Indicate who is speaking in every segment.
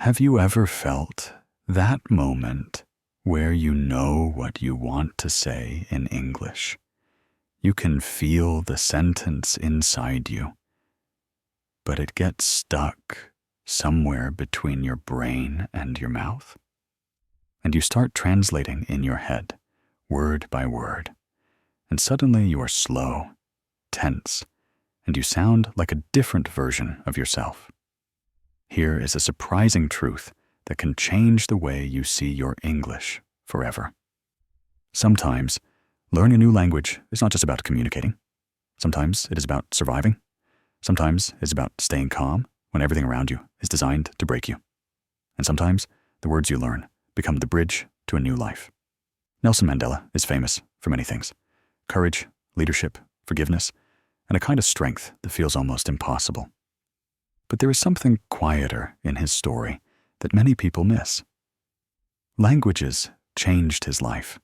Speaker 1: Have you ever felt that moment where you know what you want to say in English? You can feel the sentence inside you, but it gets stuck somewhere between your brain and your mouth. And you start translating in your head, word by word, and suddenly you are slow, tense, and you sound like a different version of yourself. Here is a surprising truth that can change the way you see your English forever. Sometimes, learning a new language is not just about communicating. Sometimes it is about surviving. Sometimes it's about staying calm when everything around you is designed to break you. And sometimes the words you learn become the bridge to a new life. Nelson Mandela is famous for many things: courage, leadership, forgiveness, and a kind of strength that feels almost impossible. But there is something quieter in his story that many people miss. Languages changed his life,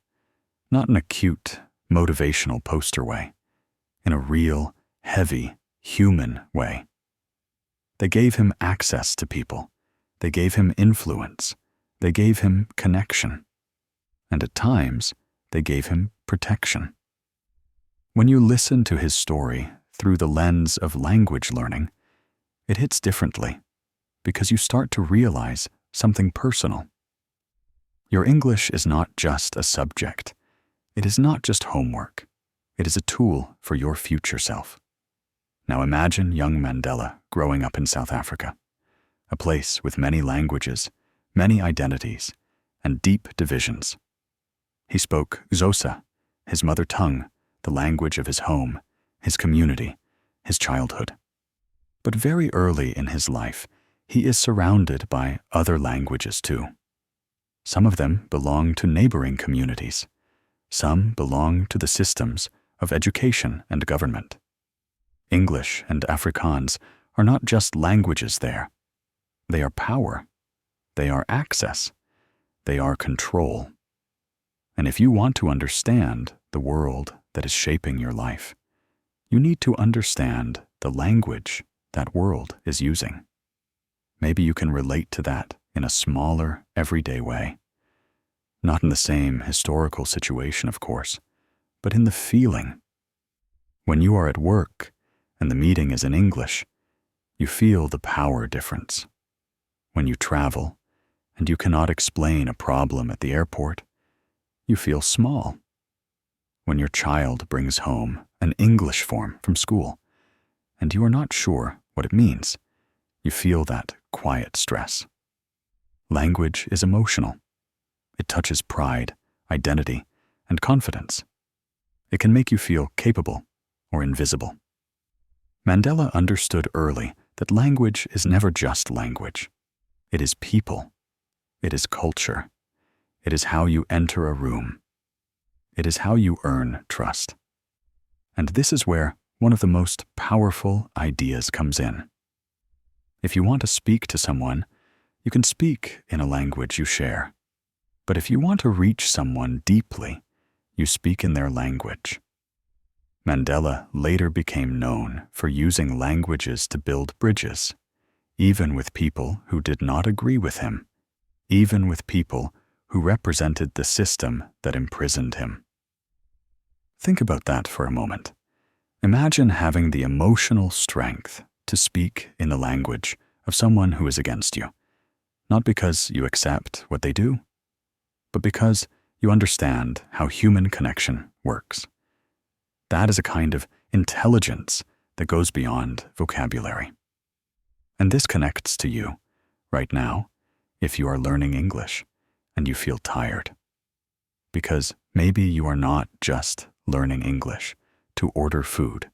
Speaker 1: not in a cute, motivational poster way, in a real, heavy, human way. They gave him access to people. They gave him influence. They gave him connection. And at times, they gave him protection. When you listen to his story through the lens of language learning, it hits differently because you start to realize something personal. Your English is not just a subject. It is not just homework. It is a tool for your future self. Now imagine young Mandela growing up in South Africa, a place with many languages, many identities, and deep divisions. He spoke Xhosa, his mother tongue, the language of his home, his community, his childhood. But very early in his life, he is surrounded by other languages too. Some of them belong to neighboring communities. Some belong to the systems of education and government. English and Afrikaans are not just languages there. They are power. They are access. They are control. And if you want to understand the world that is shaping your life, you need to understand the language that world is using. Maybe you can relate to that in a smaller, everyday way. Not in the same historical situation, of course, but in the feeling. When you are at work and the meeting is in English, you feel the power difference. When you travel and you cannot explain a problem at the airport, you feel small. When your child brings home an English form from school and you are not sure what it means, you feel that quiet stress. Language is emotional. It touches pride, identity, and confidence. It can make you feel capable or invisible. Mandela understood early that language is never just language. It is people. It is culture. It is how you enter a room. It is how you earn trust. And this is where one of the most powerful ideas comes in. If you want to speak to someone, you can speak in a language you share. But if you want to reach someone deeply, you speak in their language. Mandela later became known for using languages to build bridges, even with people who did not agree with him, even with people who represented the system that imprisoned him. Think about that for a moment. Imagine having the emotional strength to speak in the language of someone who is against you, not because you accept what they do, but because you understand how human connection works. That is a kind of intelligence that goes beyond vocabulary. And this connects to you right now if you are learning English and you feel tired. Because maybe you are not just learning English to order food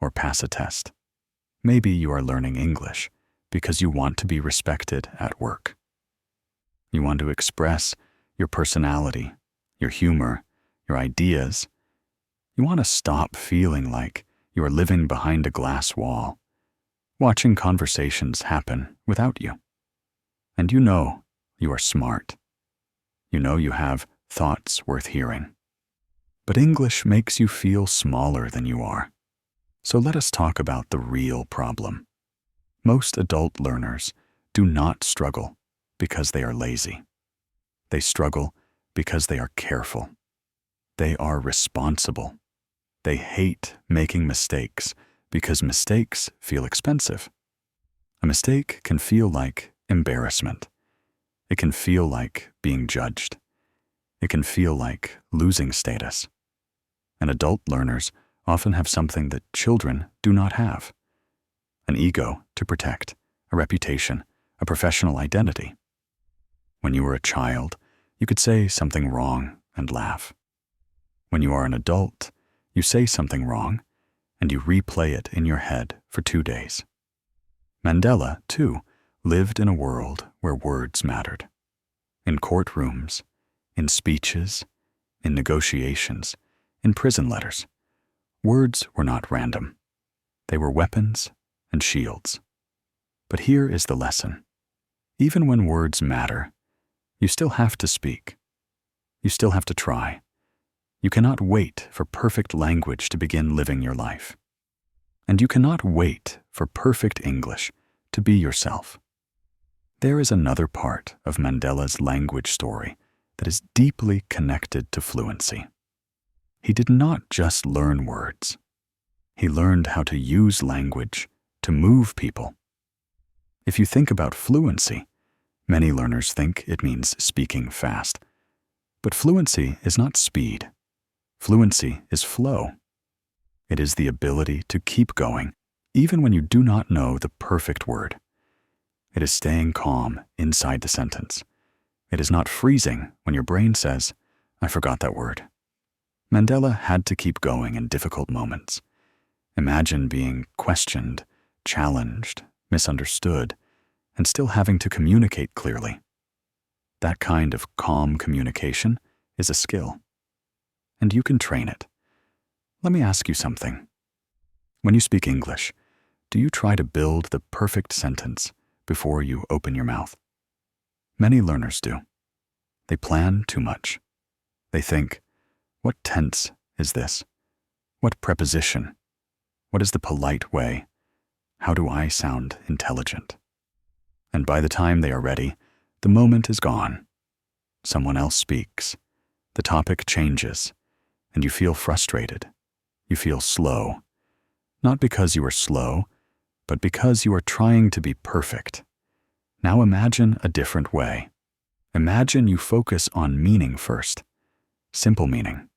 Speaker 1: or pass a test. Maybe you are learning English because you want to be respected at work. You want to express your personality, your humor, your ideas. You want to stop feeling like you are living behind a glass wall, watching conversations happen without you. And you know you are smart. You know you have thoughts worth hearing. But English makes you feel smaller than you are. So let us talk about the real problem. Most adult learners do not struggle because they are lazy. They struggle because they are careful. They are responsible. They hate making mistakes because mistakes feel expensive. A mistake can feel like embarrassment. It can feel like being judged. It can feel like losing status. And adult learners often have something that children do not have: an ego to protect, a reputation, a professional identity. When you were a child, you could say something wrong and laugh. When you are an adult, you say something wrong and you replay it in your head for 2 days. Mandela, too, lived in a world where words mattered. In courtrooms, in speeches, in negotiations, in prison letters. Words were not random. They were weapons and shields. But here is the lesson. Even when words matter, you still have to speak. You still have to try. You cannot wait for perfect language to begin living your life. And you cannot wait for perfect English to be yourself. There is another part of Mandela's language story that is deeply connected to fluency. He did not just learn words. He learned how to use language to move people. If you think about fluency, many learners think it means speaking fast. But fluency is not speed. Fluency is flow. It is the ability to keep going, even when you do not know the perfect word. It is staying calm inside the sentence. It is not freezing when your brain says, "I forgot that word." Mandela had to keep going in difficult moments. Imagine being questioned, challenged, misunderstood, and still having to communicate clearly. That kind of calm communication is a skill, and you can train it. Let me ask you something. When you speak English, do you try to build the perfect sentence before you open your mouth? Many learners do. They plan too much. They think, what tense is this? What preposition? What is the polite way? How do I sound intelligent? And by the time they are ready, the moment is gone. Someone else speaks. The topic changes, and you feel frustrated. You feel slow. Not because you are slow, but because you are trying to be perfect. Now imagine a different way. Imagine you focus on meaning first. Simple meaning,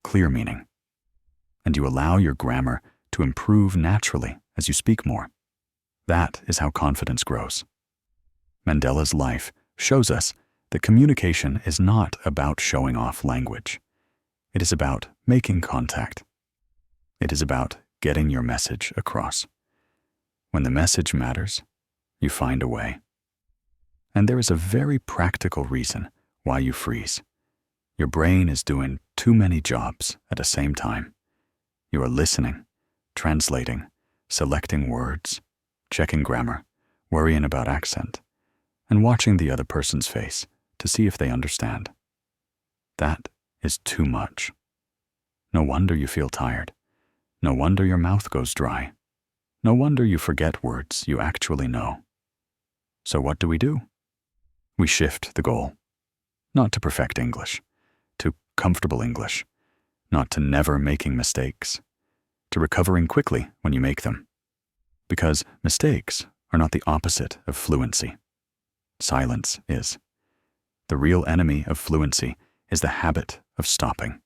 Speaker 1: clear meaning. And you allow your grammar to improve naturally as you speak more. That is how confidence grows. Mandela's life shows us that communication is not about showing off language. It is about making contact. It is about getting your message across. When the message matters, you find a way. And there is a very practical reason why you freeze. Your brain is doing too many jobs at the same time. You are listening, translating, selecting words, checking grammar, worrying about accent, and watching the other person's face to see if they understand. That is too much. No wonder you feel tired. No wonder your mouth goes dry. No wonder you forget words you actually know. So what do? We shift the goal. Not to perfect English, to comfortable English, not to never making mistakes, to recovering quickly when you make them. Because mistakes are not the opposite of fluency. Silence is. The real enemy of fluency is the habit of stopping,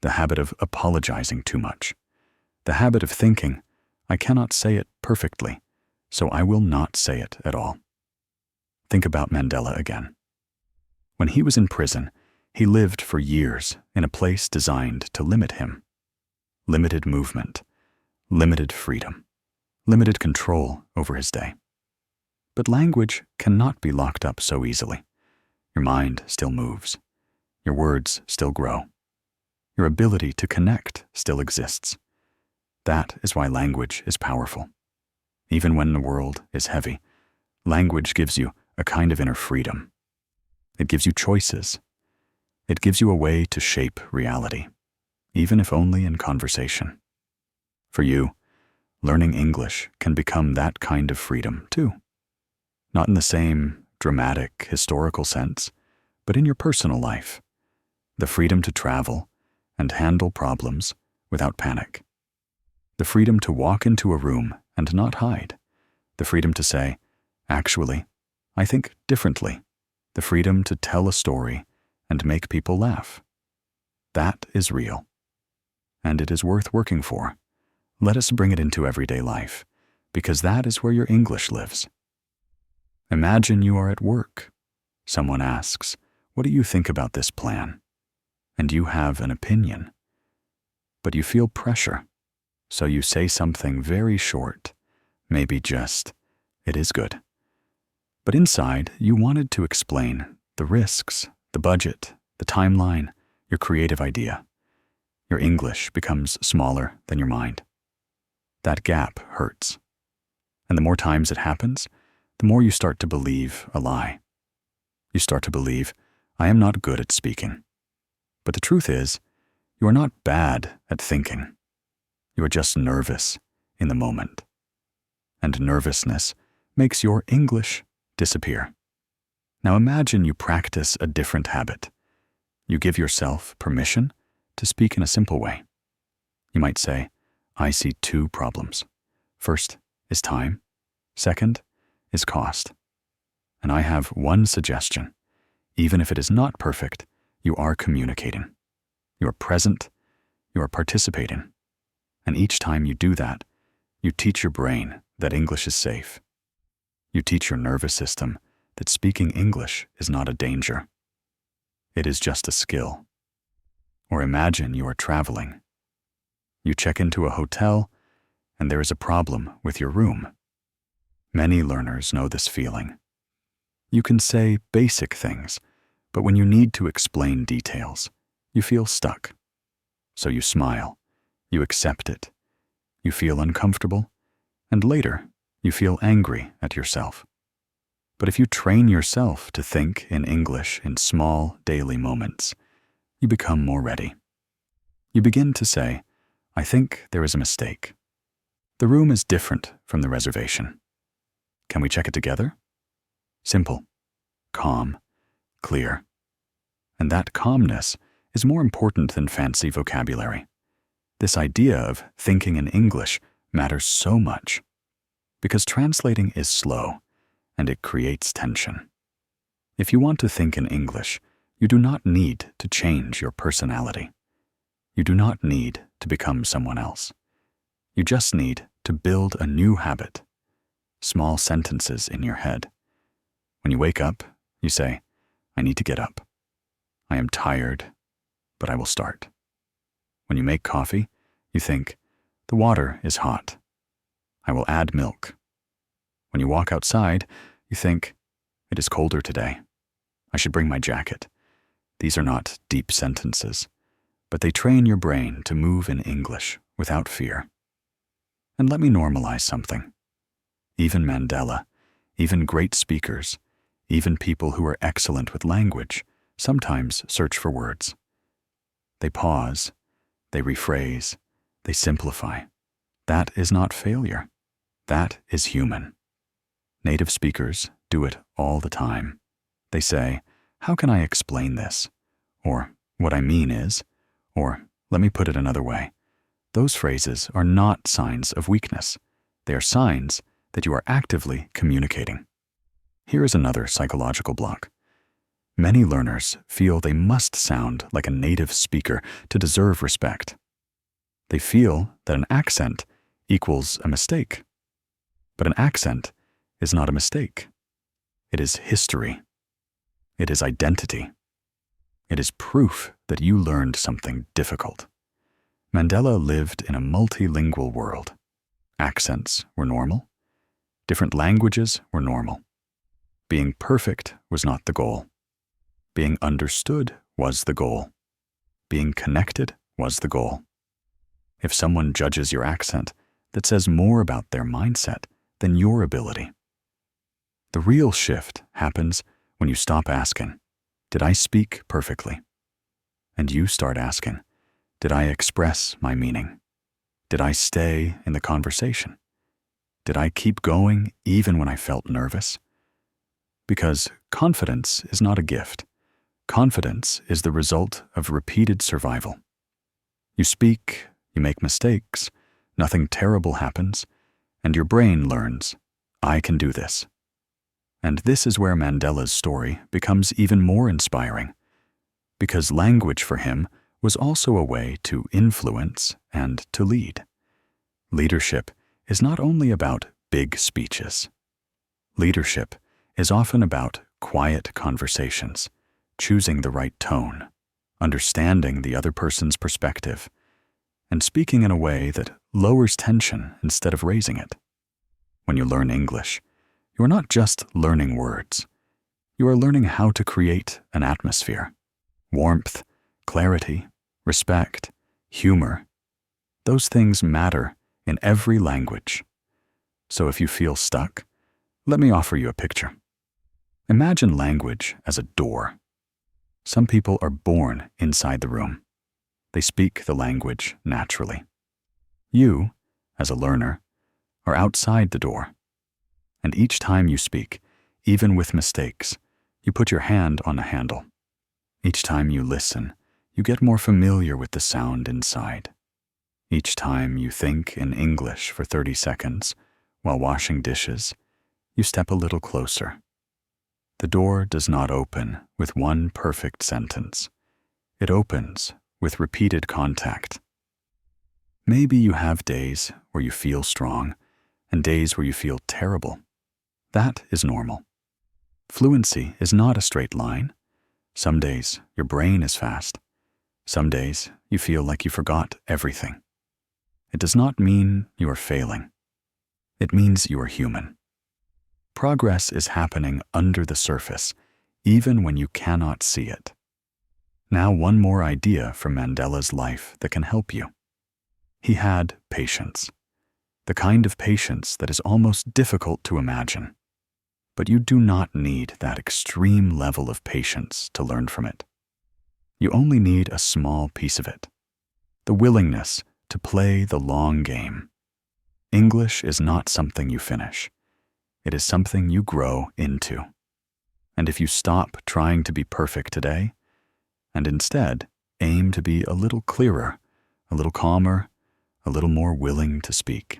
Speaker 1: the habit of apologizing too much, the habit of thinking, I cannot say it perfectly, so I will not say it at all. Think about Mandela again. When he was in prison, he lived for years in a place designed to limit him. Limited movement, limited freedom, limited control over his day. But language cannot be locked up so easily. Your mind still moves. Your words still grow. Your ability to connect still exists. That is why language is powerful. Even when the world is heavy, language gives you a kind of inner freedom. It gives you choices. It gives you a way to shape reality, even if only in conversation. For you, learning English can become that kind of freedom too. Not in the same dramatic, historical sense, but in your personal life. The freedom to travel and handle problems without panic. The freedom to walk into a room and not hide. The freedom to say, actually, I think differently. The freedom to tell a story and make people laugh. That is real. And it is worth working for. Let us bring it into everyday life, because that is where your English lives. Imagine you are at work. Someone asks, "What do you think about this plan?" And you have an opinion. But you feel pressure, so you say something very short, maybe just, "It is good." But inside, you wanted to explain the risks, the budget, the timeline, your creative idea. Your English becomes smaller than your mind. That gap hurts. And the more times it happens, the more you start to believe a lie. You start to believe, "I am not good at speaking." But the truth is, you are not bad at thinking. You are just nervous in the moment. And nervousness makes your English disappear. Now imagine you practice a different habit. You give yourself permission to speak in a simple way. You might say, "I see two problems. First is time. Second is cost. And I have one suggestion. Even if it is not perfect, you are communicating. You are present. You are participating. And each time you do that, you teach your brain that English is safe. You teach your nervous system that speaking English is not a danger. It is just a skill. Or imagine you are traveling. You check into a hotel, and there is a problem with your room. Many learners know this feeling. You can say basic things, but when you need to explain details, you feel stuck. So you smile, you accept it, you feel uncomfortable, and later you feel angry at yourself. But if you train yourself to think in English in small daily moments, you become more ready. You begin to say, "I think there is a mistake. The room is different from the reservation. Can we check it together?" Simple, calm, clear. And that calmness is more important than fancy vocabulary. This idea of thinking in English matters so much because translating is slow and it creates tension. If you want to think in English, you do not need to change your personality. You do not need to become someone else. You just need to build a new habit, small sentences in your head. When you wake up, you say, "I need to get up. I am tired, but I will start." When you make coffee, you think, "The water is hot. I will add milk." When you walk outside, you think, "It is colder today. I should bring my jacket." These are not deep sentences, but they train your brain to move in English without fear. And let me normalize something. Even Mandela, even great speakers, even people who are excellent with language, sometimes search for words. They pause, they rephrase, they simplify. That is not failure. That is human. Native speakers do it all the time. They say, "How can I explain this?" Or, "What I mean is," or, "Let me put it another way." Those phrases are not signs of weakness. They are signs that you are actively communicating. Here is another psychological block. Many learners feel they must sound like a native speaker to deserve respect. They feel that an accent equals a mistake. But an accent is not a mistake. It is history. It is identity. It is proof that you learned something difficult. Mandela lived in a multilingual world. Accents were normal. Different languages were normal. Being perfect was not the goal. Being understood was the goal. Being connected was the goal. If someone judges your accent, that says more about their mindset than your ability. The real shift happens when you stop asking, "Did I speak perfectly?" And you start asking, "Did I express my meaning? Did I stay in the conversation? Did I keep going even when I felt nervous?" Because confidence is not a gift. Confidence is the result of repeated survival. You speak, you make mistakes, nothing terrible happens, and your brain learns, I can do this. And this is where Mandela's story becomes even more inspiring, because language for him was also a way to influence and to lead. Leadership is not only about big speeches. Leadership is often about quiet conversations, choosing the right tone, understanding the other person's perspective, and speaking in a way that lowers tension instead of raising it. When you learn English, you are not just learning words. You are learning how to create an atmosphere. Warmth, clarity, respect, humor. Those things matter in every language. So if you feel stuck, let me offer you a picture. Imagine language as a door. Some people are born inside the room. They speak the language naturally. You, as a learner, are outside the door. And each time you speak, even with mistakes, you put your hand on the handle. Each time you listen, you get more familiar with the sound inside. Each time you think in English for 30 seconds while washing dishes, you step a little closer. The door does not open with one perfect sentence. It opens with repeated contact. Maybe you have days where you feel strong and days where you feel terrible. That is normal. Fluency is not a straight line. Some days your brain is fast. Some days you feel like you forgot everything. It does not mean you are failing. It means you are human. Progress is happening under the surface, even when you cannot see it. Now, one more idea from Mandela's life that can help you. He had patience, the kind of patience that is almost difficult to imagine. But you do not need that extreme level of patience to learn from it. You only need a small piece of it, the willingness to play the long game. English is not something you finish. It is something you grow into. And if you stop trying to be perfect today, and instead aim to be a little clearer, a little calmer, a little more willing to speak,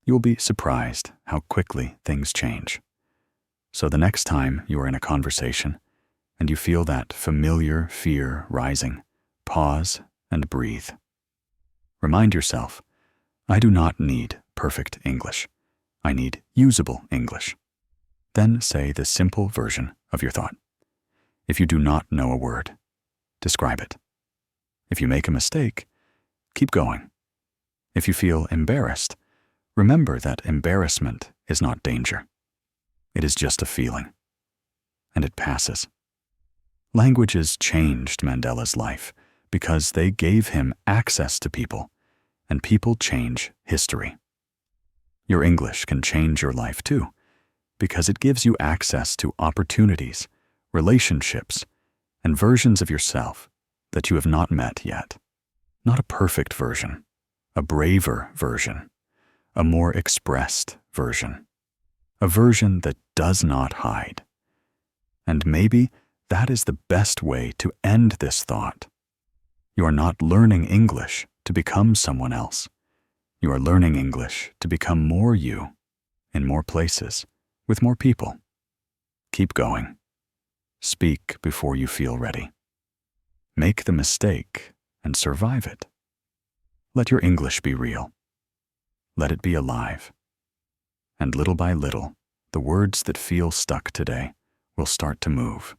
Speaker 1: you will be surprised how quickly things change. So the next time you are in a conversation and you feel that familiar fear rising, pause and breathe. Remind yourself, I do not need perfect English. I need usable English. Then say the simple version of your thought. If you do not know a word, describe it. If you make a mistake, keep going. If you feel embarrassed, remember that embarrassment is not danger. It is just a feeling, and it passes. Languages changed Mandela's life because they gave him access to people, and people change history. Your English can change your life too, because it gives you access to opportunities, relationships, and versions of yourself that you have not met yet. Not a perfect version, a braver version, a more expressed version, a version that does not hide. And maybe that is the best way to end this thought. You are not learning English to become someone else. You are learning English to become more you, in more places, with more people. Keep going. Speak before you feel ready. Make the mistake and survive it. Let your English be real. Let it be alive. And little by little, the words that feel stuck today will start to move.